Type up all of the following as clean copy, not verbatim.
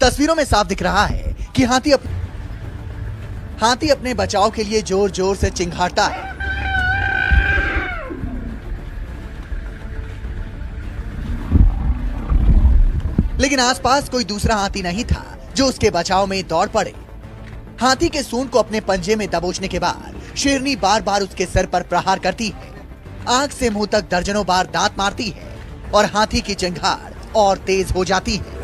तस्वीरों में साफ दिख रहा है कि हाथी अपने बचाव के लिए जोर जोर से चिंघाड़ता है। लेकिन आसपास कोई दूसरा हाथी नहीं था जो उसके बचाव में दौड़ पड़े। हाथी के सूंड को अपने पंजे में दबोचने के बाद शेरनी बार बार उसके सर पर प्रहार करती है। आंख से मुंह तक दर्जनों बार दांत मारती है और हाथी की चिंगाड़ और तेज हो जाती है।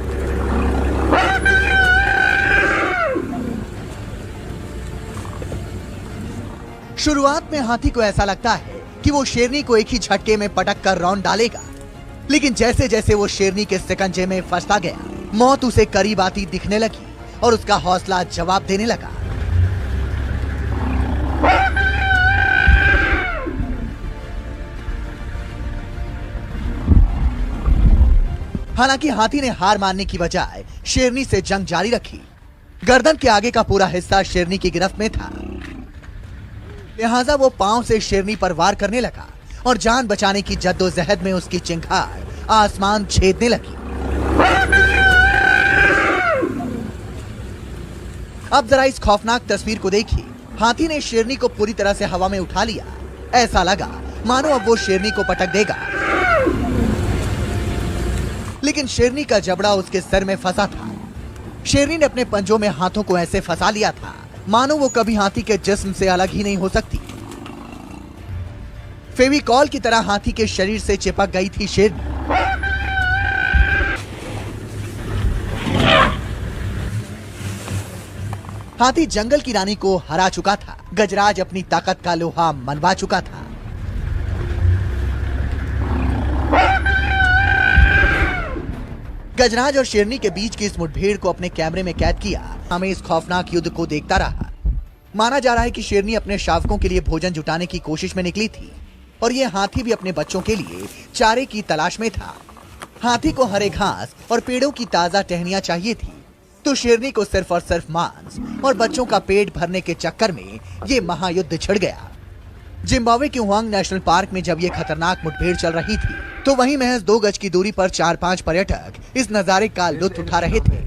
शुरुआत में हाथी को ऐसा लगता है कि वो शेरनी को एक ही झटके में पटक कर रौंद डालेगा, लेकिन जैसे जैसे वो शेरनी के शिकंजे में फंसता गया, मौत उसे करीब आती दिखने लगी और उसका हौसला जवाब देने लगा। हालांकि हाथी ने हार मानने की बजाय शेरनी से जंग जारी रखी। गर्दन के आगे का पूरा हिस्सा शेरनी की गिरफ्त में था, लिहाजा वो पांव से शेरनी पर वार करने लगा और जान बचाने की जद्दोजहद में उसकी चिंगाड़ आसमान छेदने लगी। अब जरा इस खौफनाक तस्वीर को देखिए। हाथी ने शेरनी को पूरी तरह से हवा में उठा लिया। ऐसा लगा मानो अब वो शेरनी को पटक देगा, लेकिन शेरनी का जबड़ा उसके सर में फंसा था। शेरनी ने अपने पंजों में हाथों को ऐसे फंसा लिया था मानो वो कभी हाथी के जिस्म से अलग ही नहीं हो सकती। फेविकॉल की तरह हाथी के शरीर से चिपक गई थी शेरनी। हाथी जंगल की रानी को हरा चुका था। गजराज अपनी ताकत का लोहा मनवा चुका था। गजराज और शेरनी के बीच की इस मुठभेड़ को अपने कैमरे में कैद किया। हमें इस खौफनाक युद्ध को देखता रहा। माना जा रहा है कि शेरनी अपने शावकों के लिए भोजन जुटाने की कोशिश में निकली थी और ये हाथी भी अपने बच्चों के लिए चारे की तलाश में था। हाथी को हरे घास और पेड़ों की ताजा टहनियां चाहिए थी, तो शेरनी को सिर्फ और सिर्फ मांस और बच्चों का पेट भरने के चक्कर में ये महायुद्ध छिड़ गया। जिम्बाब्वे के हुआंग नेशनल पार्क में जब ये खतरनाक मुठभेड़ चल रही थी, तो वहीं महज 2 गज की दूरी पर 4-5 पर्यटक इस नजारे का लुत्फ उठा रहे थे।